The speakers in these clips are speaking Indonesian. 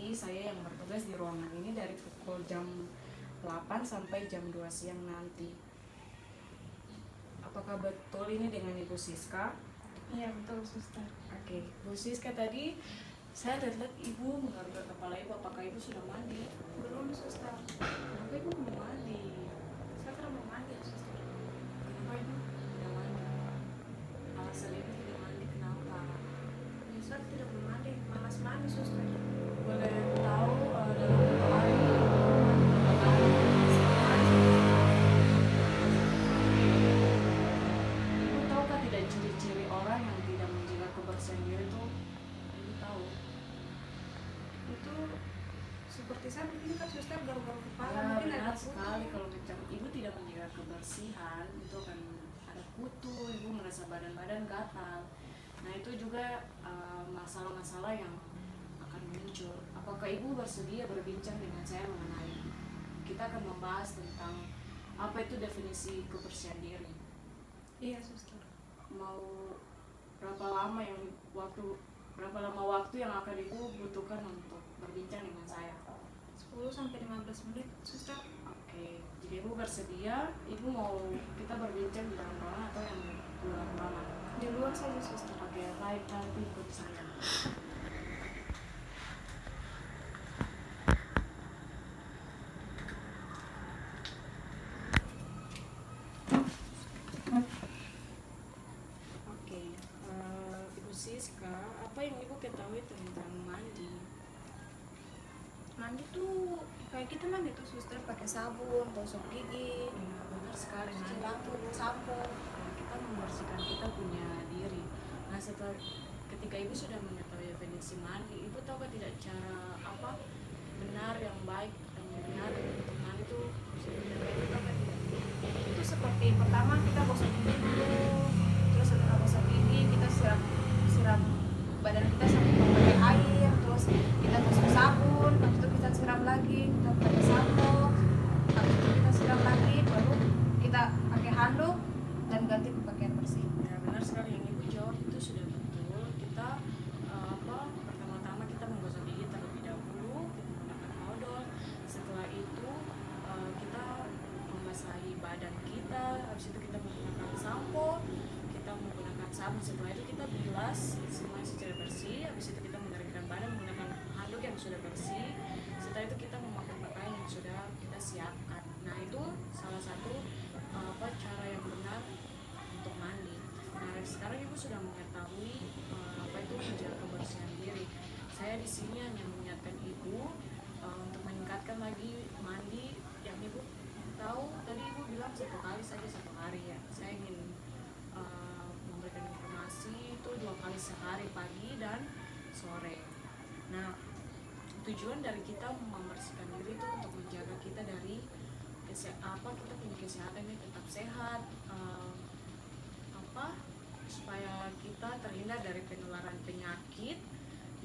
pagi saya yang bertugas di ruangan ini dari pukul jam 8 sampai jam 2 siang nanti. Apakah betul ini dengan Ibu Siska? Iya betul suster. Oke, Bu Siska, tadi saya lihat Ibu menggaruk kepala Ibu. Apakah Ibu sudah mandi? Belum suster. Kenapa Ibu belum mandi? Saya tidak mau mandi ya suster. Kenapa Ibu tidak mandi? Alasan Ibu tidak mandi kenapa? Ya, saya tidak mau mandi, malas mandi suster. Boleh tahu dalam berapa hari Ibu tahukah tidak ciri-ciri orang yang tidak menjaga kebersihan diri itu? Ibu tahu? Itu seperti saya begini kan suster, garuk-garuk kepala Ya, mungkin benar ada kutu. sekali. Kalau macam Ibu tidak menjaga kebersihan, itu akan ada kutu, Ibu merasa badan-badan gatal. Nah, itu juga masalah-masalah yang akan muncul. Apakah Ibu bersedia berbincang dengan saya mengenai, kita akan membahas tentang apa itu definisi kebersihan diri. Iya suster. Mau berapa lama waktu yang akan Ibu butuhkan untuk berbincang dengan saya? 10 sampai 15 menit suster. Oke, jika Ibu bersedia, Ibu mau kita berbincang di dalam ruangan atau yang di luar ruangan? Di luar saja suster. Oke, baik, nanti ikut saya. Oke, Ibu Siska, apa yang Ibu ketahui tentang mandi? Mandi tuh kayak kita mandi tuh suster, pakai sabun, gosok gigi, Ya, benar sekali. cuci Mandi rambut, itu sampo. kita membersihkan kita punya diri. Nah, setelah ketika Ibu sudah mengetahui definisi mandi, Ibu tahu kan tidak cara apa benar yang baik dan yang benar untuk mandi itu sebenarnya Ibu tahu kan tidak? Itu seperti pertama kita gosok gigi dulu, terus setelah gosok gigi kita siram badan kita sampai pakai air, terus kita gosok sabun, habis itu kita siram lagi, kita pakai sampo, habis itu kita siram lagi, baru kita pakai handuk dan ganti ke pakaian bersih. Ya, benar sekali yang Ibu jawab itu sudah betul. Kita pertama-tama kita menggosok gigi terlebih dahulu, kita menggunakan odol. Setelah itu kita membasahi badan kita, habis itu kita menggunakan sampo, kita menggunakan sabun. Setelah itu kita bilas semuanya secara bersih, habis itu kita mengeringkan badan menggunakan handuk yang sudah bersih. Setelah itu kita memakai pakaian yang sudah kita siapkan. Nah, itu salah satu cara yang benar untuk mandi. Nah, sekarang Ibu sudah mengetahui apa itu menjaga kebersihan diri. Saya di sini hanya mengingatkan Ibu untuk meningkatkan lagi mandi yang Ibu tahu. Tadi Ibu bilang 1 kali saja 1 hari ya. Saya ingin memberikan informasi itu 2 kali sehari, pagi dan sore. Nah, tujuan dari kita membersihkan diri itu untuk menjaga kita dari kita punya kesehatan ini tetap sehat, supaya kita terhindar dari penularan penyakit.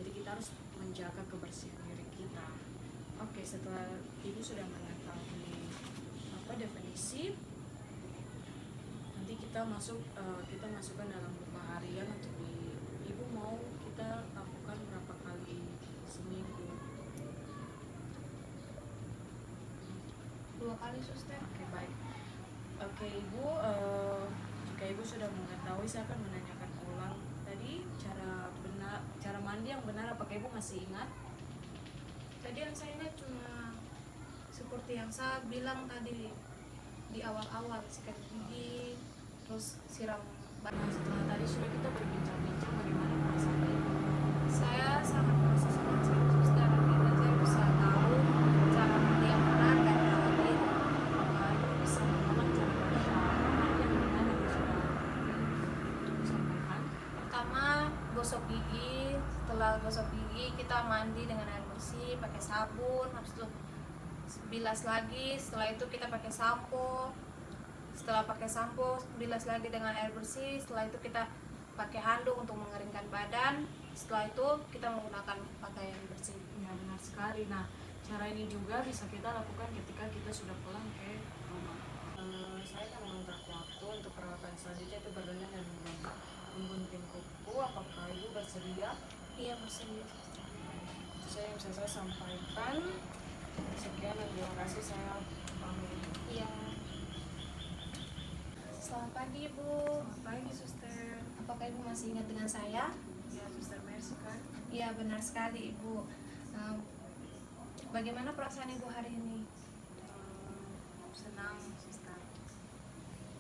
Jadi kita harus menjaga kebersihan diri kita. Oke, setelah Ibu sudah mengetahui definisi, nanti kita masukkan dalam beberapa harian untuk Ibu mau kita lakukan berapa kali seminggu. 2 kali suster. Oke, baik. Oke, Ibu, jika Ibu sudah mengetahui, saya akan menanyakan ulang tadi cara mandi yang benar. Apakah Ibu masih ingat? Tadi yang saya ingat cuma seperti yang saya bilang tadi di awal-awal, sikat gigi, terus siram Nah, badan. setelah tadi sudah kita berbincang-bincang, bagaimana perasaan Ibu? Saya sangat merasa senang sekali suster, akhirnya saya bisa tahu cara mandi yang benar dan merawat diri. Ibu bisa mengulang cara mandi yang benar yang sudah Ibu sampaikan. Pertama, gosok gigi. Setelah gosok gigi, kita mandi dengan air bersih, pakai sabun, habis itu bilas lagi. Setelah itu kita pakai sampo. Setelah pakai sampo, bilas lagi dengan air bersih. Setelah itu kita pakai handuk untuk mengeringkan badan. Setelah itu kita menggunakan pakaian bersih. Ya, benar sekali. Nah, cara ini juga bisa kita lakukan ketika kita sudah pulang ke rumah. Saya akan mengontrak waktu untuk perawatan selanjutnya, itu berdengar dan menggunting kuku. Apakah Ibu bersedia? Iya, bersih. saja yang bisa saya sampaikan. Sekian dan terima kasih, saya pamit. Iya. Selamat pagi Ibu. Selamat pagi, Suster. Apakah Ibu masih ingat dengan saya? Ya, Suster Mercy kan? Iya, benar sekali Ibu. Bagaimana perasaan Ibu hari ini? Senang, Suster.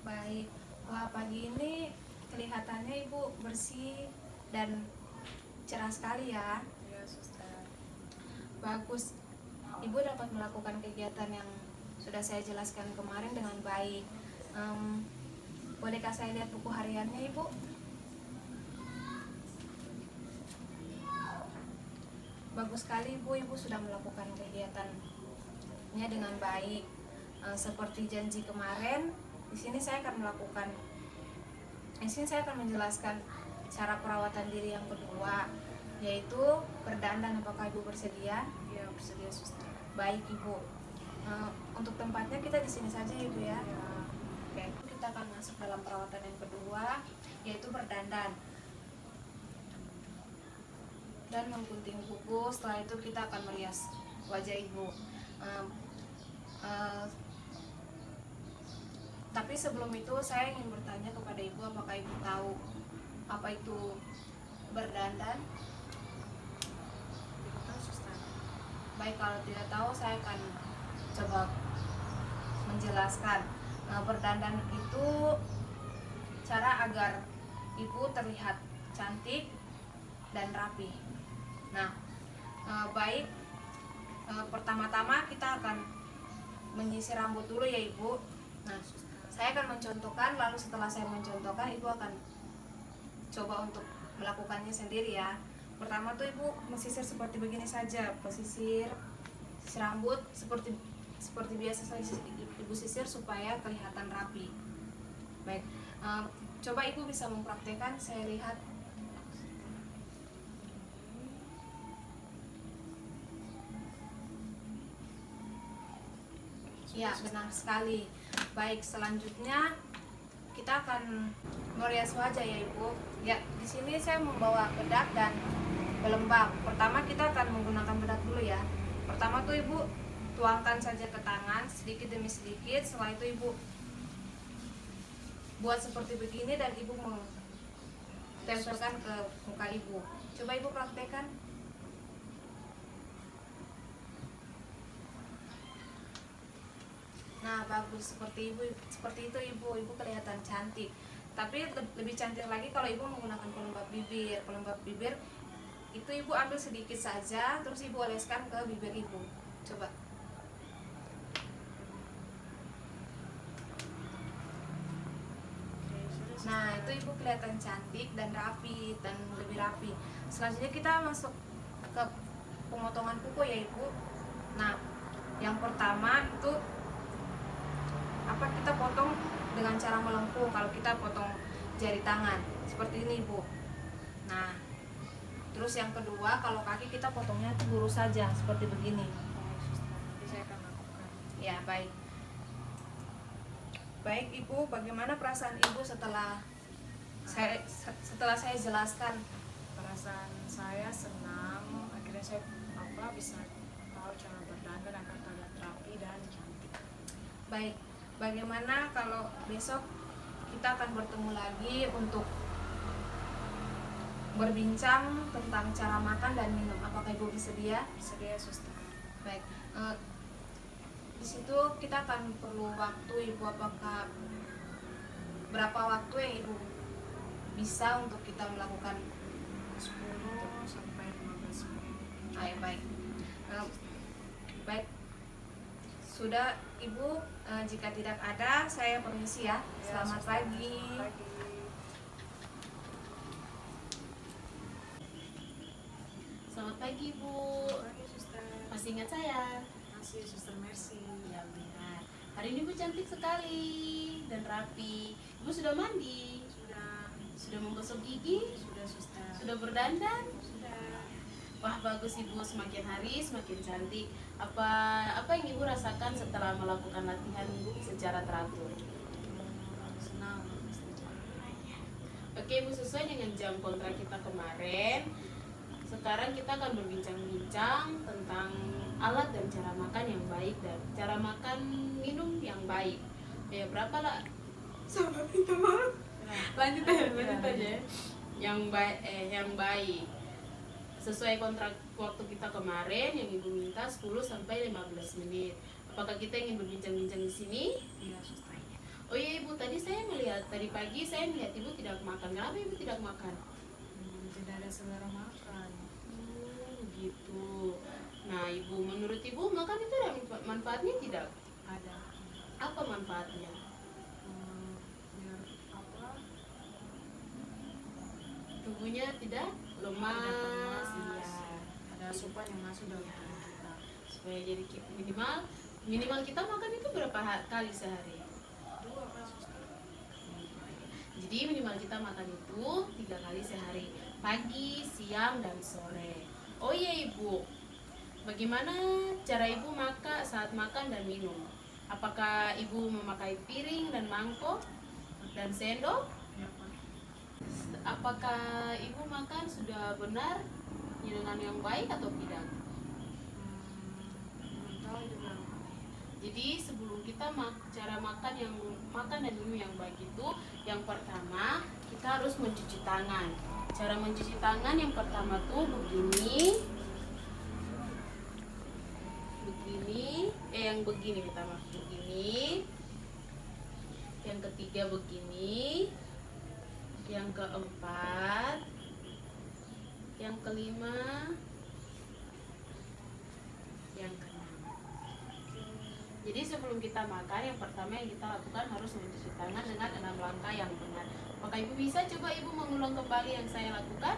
Baik. Wah, pagi ini kelihatannya Ibu bersih dan cerah sekali ya. Ya, Suster. Bagus. Ibu dapat melakukan kegiatan yang sudah saya jelaskan kemarin dengan baik. Bolehkah saya lihat buku hariannya, Ibu? Bagus sekali, Ibu. Ibu sudah melakukan kegiatannya dengan baik. Seperti janji kemarin, di sini saya akan menjelaskan cara perawatan diri yang kedua, yaitu berdandan. Apakah Ibu bersedia? Ya, bersedia, Suster. Baik, Ibu. Untuk tempatnya kita di sini saja, Ibu ya. Ya. Oke, kita akan masuk dalam perawatan yang kedua, yaitu berdandan dan menggunting kuku. Setelah itu kita akan merias wajah Ibu. Tapi sebelum itu saya ingin bertanya kepada Ibu, apakah Ibu tahu apa itu berdandan? Tidak tahu, Suster. Baik, kalau tidak tahu saya akan coba menjelaskan. Berdandan itu cara agar Ibu terlihat cantik dan rapi. Nah, baik, pertama-tama kita akan menyisir rambut dulu ya Ibu. Nah, saya akan mencontohkan, lalu setelah saya mencontohkan Ibu akan coba untuk melakukannya sendiri ya. Pertama tuh Ibu mesisir seperti begini saja, pesisir rambut seperti biasa Ibu sisir supaya kelihatan rapi. Baik, coba Ibu bisa mempraktekkan, saya lihat. Ya, benar sekali. Baik, selanjutnya kita akan merias wajah ya Ibu. Ya, di sini saya membawa bedak dan pelembab. Pertama kita akan menggunakan bedak dulu ya. Pertama tuh Ibu tuangkan saja ke tangan sedikit demi sedikit. Setelah itu Ibu buat seperti begini dan Ibu tempelkan ke muka Ibu. Coba Ibu praktekkan. Nah, bagus, seperti itu Ibu kelihatan cantik. Tapi lebih cantik lagi kalau Ibu menggunakan pelembab bibir. Pelembab bibir itu Ibu ambil sedikit saja, terus Ibu oleskan ke bibir Ibu. Coba. Nah, itu Ibu kelihatan cantik dan rapi dan lebih rapi. Selanjutnya kita masuk ke pemotongan kuku ya Ibu. Nah, yang pertama itu kita potong dengan cara melengkung. Kalau kita potong jari tangan seperti ini Ibu. Nah, terus yang kedua, kalau kaki kita potongnya itu lurus saja seperti begini. Nanti saya akan lakukan. Ya, baik. Baik Ibu, bagaimana perasaan Ibu setelah saya jelaskan? Perasaan saya senang, akhirnya saya bisa tahu cara berdandan agar terlihat rapi dan cantik. Baik, bagaimana kalau besok kita akan bertemu lagi untuk berbincang tentang cara makan dan minum. Apakah Ibu bersedia? Bersedia, Suster. Baik, di situ kita akan perlu waktu Ibu. Apakah berapa waktu yang Ibu bisa untuk kita melakukan 10 sampai 15 menit. Ayo, baik. Baik, sudah Ibu, jika tidak ada saya permisi ya. Selamat pagi. Selamat pagi Bu. Pagi, Suster. Masih ingat saya? Masih, Suster Mercy. Ya benar. Hari ini Bu cantik sekali dan rapi. Ibu sudah mandi? Sudah menggosok gigi? Sudah, Suster. Sudah berdandan? Sudah. Wah, bagus Ibu, semakin hari semakin cantik. Apa yang Ibu rasakan setelah melakukan latihan secara teratur? Senang. Oke Ibu, sesuai dengan jam kontrak kita kemarin, Sekarang kita akan berbincang-bincang tentang alat dan cara makan yang baik dan cara makan minum yang baik. Ya berapa lah? Sama minta maaf. Lanjut aja. Yang baik. Sesuai kontrak waktu kita kemarin yang Ibu minta 10 sampai 15 menit. Apakah kita ingin berbincang-bincang di sini? Iya, suster. Oh iya Ibu, tadi saya melihat tadi pagi saya melihat Ibu tidak makan. Kenapa Ibu tidak makan? Tidak ada selera makan. Gitu. Nah, Ibu, menurut Ibu makan itu ada manfaatnya tidak? Ada. Apa manfaatnya? Biar apa? Tubuhnya tidak lemas, Tidak lemas. iya. Ada asupan yang masuk dalam tubuh kita. Supaya jadi minimal kita makan itu berapa kali sehari? 2 kan, suster? Jadi minimal kita makan itu 3 kali sehari, pagi, siang, dan sore. Oh iya Ibu, bagaimana cara Ibu saat makan dan minum? Apakah Ibu memakai piring dan mangkok dan sendok? Ya, Pak. Apakah Ibu makan sudah benar dengan yang baik atau tidak? Belum tahu juga. Jadi sebelum kita cara makan dan minum yang baik itu, yang pertama kita harus mencuci tangan. Cara mencuci tangan yang pertama tuh begini, yang begini kita begini, yang ketiga begini, yang keempat, yang kelima, yang keenam. Jadi sebelum kita makan, yang pertama yang kita lakukan harus mencuci tangan dengan 6 langkah yang benar. Apakah Ibu bisa coba Ibu mengulang kembali yang saya lakukan?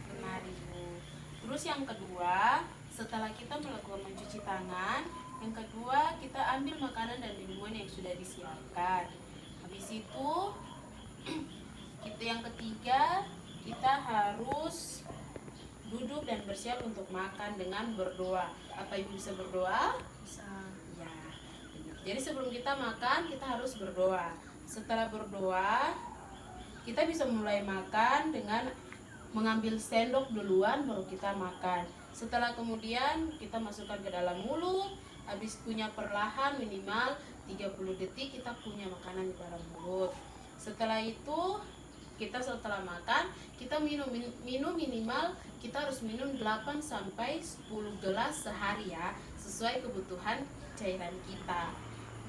Benar Ibu. Terus yang kedua, setelah kita melakukan mencuci tangan, yang kedua kita ambil makanan dan minuman yang sudah disiapkan. Habis itu yang ketiga, kita harus duduk dan bersiap untuk makan dengan berdoa. Apa Ibu bisa berdoa? Bisa. Ya. Jadi sebelum kita makan, kita harus berdoa. Setelah berdoa, kita bisa mulai makan dengan mengambil sendok duluan, baru kita makan. Setelah kemudian kita masukkan ke dalam mulut, habis punya perlahan minimal 30 detik kita punya makanan di dalam mulut. Setelah itu kita setelah makan kita minum minimal kita harus minum 8 sampai 10 gelas sehari ya, sesuai kebutuhan cairan kita.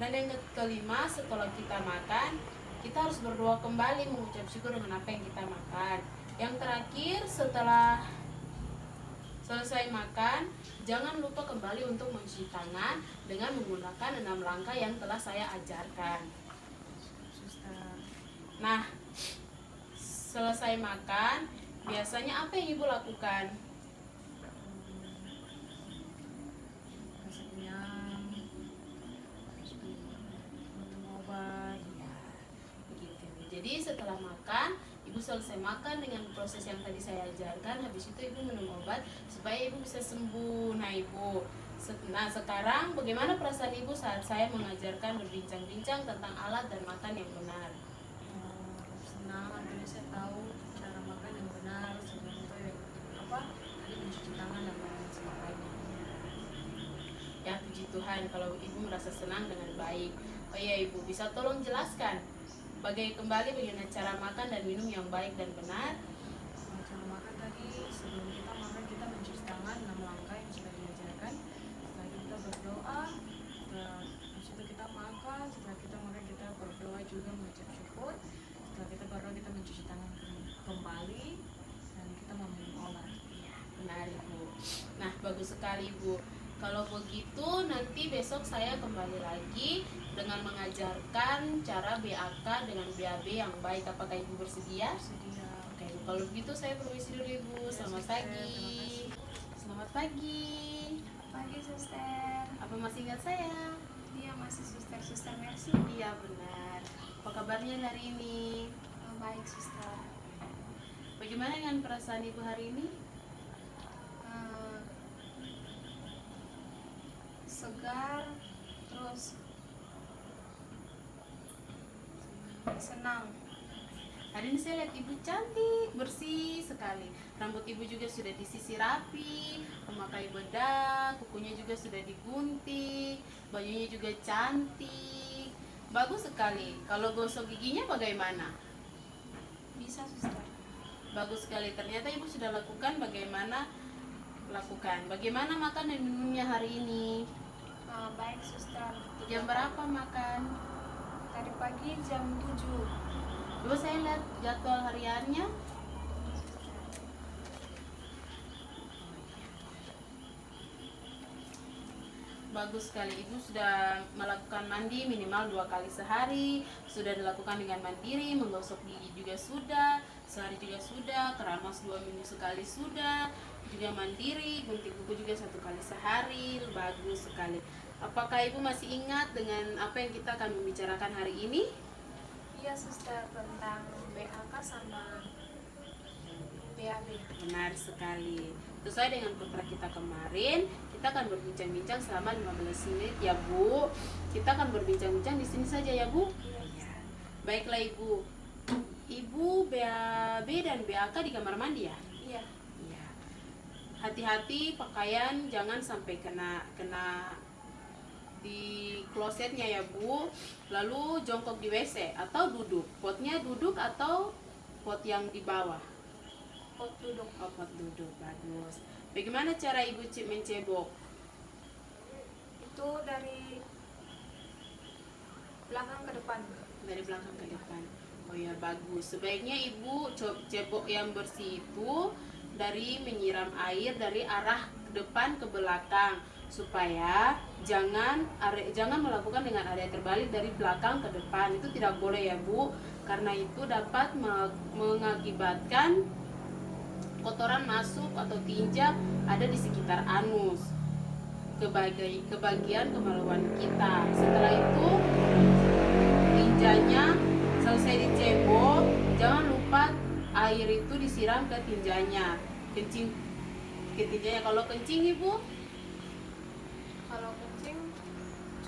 Dan yang kelima, setelah kita makan kita harus berdoa kembali mengucap syukur dengan apa yang kita makan. Yang terakhir, setelah selesai makan, jangan lupa kembali untuk mencuci tangan dengan menggunakan 6 langkah yang telah saya ajarkan. Suster. Nah, selesai makan, biasanya apa yang Ibu lakukan? Rasa kenyang. Terus minum obat. Begitu. Jadi setelah makan, Ibu selesai makan dengan proses yang tadi saya ajarkan. Habis itu Ibu minum obat supaya Ibu bisa sembuh. Nah Ibu, nah sekarang bagaimana perasaan Ibu saat saya mengajarkan berbincang-bincang tentang alat dan makan yang benar? Senang, akhirnya saya tahu cara makan yang benar. Sebelum itu tadi mencuci tangan dan lain sebagainya. Ya puji Tuhan kalau Ibu merasa senang dengan baik. Oh iya Ibu, bisa tolong jelaskan kembali bagaimana cara makan dan minum yang baik dan benar? Cara makan tadi, sebelum kita makan kita mencuci tangan 6 langkah yang sudah diajarkan. Setelah itu kita berdoa, habis itu kita makan. Setelah kita makan kita berdoa juga mengucap syukur. Setelah kita berdoa kita mencuci tangan kembali dan kita meminum obat. Benar Ibu. Nah bagus sekali Ibu. Kalau begitu nanti besok saya kembali lagi dengan mengajarkan cara BAK dengan BAB yang baik. Apakah Ibu bersedia? Bersedia. Oke, kalau begitu saya permisi dulu Ibu. Selamat pagi. Selamat pagi. Pagi suster. Apa masih ingat saya? Iya masih suster Mercy. Iya benar. Apa kabarnya hari ini? Baik suster. Bagaimana dengan perasaan Ibu hari ini? segar, terus senang. Hari ini saya lihat ibu cantik, bersih sekali. Rambut ibu juga sudah disisir rapi, memakai bedak, kukunya juga sudah digunting, bajunya juga cantik. Bagus sekali. Kalau gosok giginya bagaimana? Bisa suster. Bagus sekali. Ternyata ibu sudah lakukan bagaimana lakukan. Bagaimana makan dan minumnya hari ini? Baik suster. Jam berapa makan? Tadi pagi jam 7. Coba saya lihat jadwal hariannya. Bagus sekali, ibu sudah melakukan mandi minimal 2 kali sehari, sudah dilakukan dengan mandiri, menggosok gigi juga sudah, sehari juga sudah, keramas 2 minggu sekali sudah, juga mandiri, gunting kuku juga 1 kali sehari. Bagus sekali. Apakah ibu masih ingat dengan apa yang kita akan membicarakan hari ini? Iya suster, tentang BAK sama BAB. Benar sekali. Sesuai dengan kontrak kita kemarin, kita akan berbincang-bincang selama 15 menit ya Bu. Kita akan berbincang-bincang di sini saja ya Bu. Iya. Baiklah Ibu. Ibu BAB dan BAK di kamar mandi ya? Iya. Iya. Hati-hati pakaian jangan sampai kena di klosetnya ya Bu. Lalu jongkok di WC atau duduk. Potnya duduk atau pot yang di bawah? Pot duduk. Oh, pot duduk, bagus. Bagaimana cara ibu mencebok? Itu dari belakang ke depan. Dari belakang ke depan. Oh ya, bagus. Sebaiknya ibu cebok yang bersih itu dari menyiram air dari arah depan ke belakang, supaya jangan melakukan dengan area terbalik dari belakang ke depan. Itu tidak boleh ya Bu, karena itu dapat mengakibatkan kotoran masuk atau tinja ada di sekitar anus ke bagian kemaluan kita. Setelah itu tinjanya selesai dicebok, jangan lupa air itu disiram ke tinjanya, kencing ke tinjanya. Kalau kencing Ibu? Kalau kencing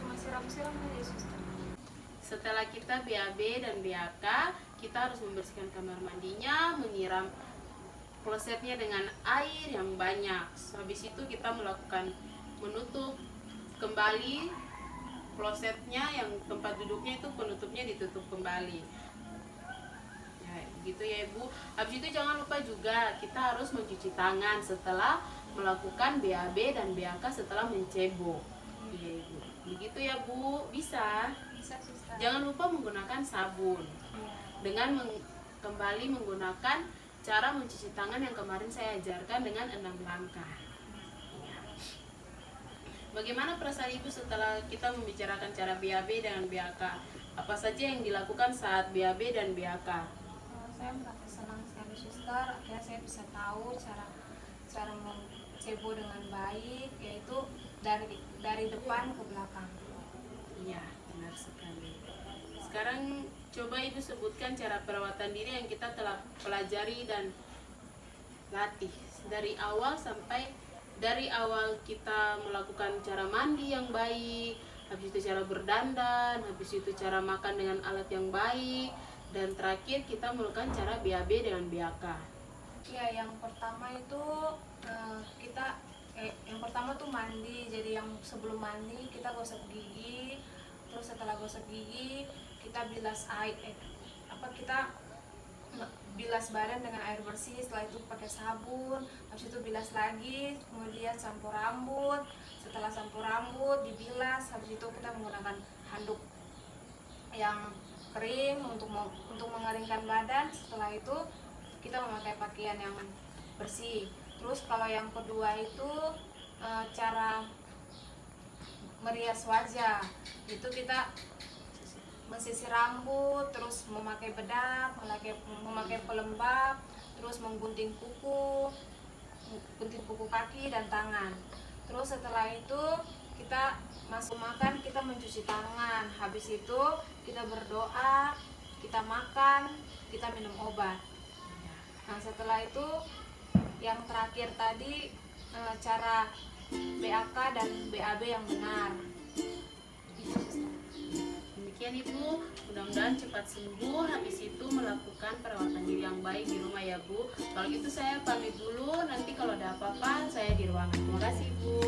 cuma siram-siram aja suster. Setelah kita BAB dan BAK, kita harus membersihkan kamar mandinya, menyiram klosetnya dengan air yang banyak. Habis itu kita melakukan menutup kembali klosetnya, yang tempat duduknya itu penutupnya ditutup kembali. Ya, gitu ya Ibu. Habis itu jangan lupa juga kita harus mencuci tangan setelah melakukan BAB dan BAK setelah mencebok. Iya Ibu. Begitu ya Bu, bisa. Bisa suster. Jangan lupa menggunakan sabun. Iya. Dengan kembali menggunakan cara mencuci tangan yang kemarin saya ajarkan dengan 6 langkah. Bagaimana perasaan Ibu setelah kita membicarakan cara BAB dengan BAK? Apa saja yang dilakukan saat BAB dan BAK? Saya merasa senang sekali suster. Akhirnya saya bisa tahu cara mencebok dengan baik, yaitu dari depan ke belakang. Iya, benar sekali. Sekarang coba Ibu sebutkan cara perawatan diri yang kita telah pelajari dan latih dari awal kita melakukan cara mandi yang baik, habis itu cara berdandan, habis itu cara makan dengan alat yang baik, dan terakhir kita melakukan cara BAB dengan BAK. Ya, yang pertama itu yang pertama tuh mandi. Jadi yang sebelum mandi kita gosok gigi, terus setelah gosok gigi kita bilas badan dengan air bersih. Setelah itu pakai sabun, habis itu bilas lagi, kemudian sampo rambut. Setelah sampo rambut dibilas, habis itu kita menggunakan handuk yang kering untuk mengeringkan badan. Setelah itu kita memakai pakaian yang bersih. Terus kalau yang kedua itu cara merias wajah, itu kita mensisir rambut, terus memakai bedak, memakai pelembab, terus menggunting kuku kaki dan tangan. Terus setelah itu kita masuk makan, kita mencuci tangan. Habis itu kita berdoa, kita makan, kita minum obat. Nah, setelah itu yang terakhir tadi cara BAK dan BAB yang benar. Demikian Ibu, mudah-mudahan cepat sembuh. Habis itu melakukan perawatan diri yang baik di rumah ya Bu. Kalau gitu saya pamit dulu, nanti kalau ada apa-apa saya di ruangan. Terima kasih Bu.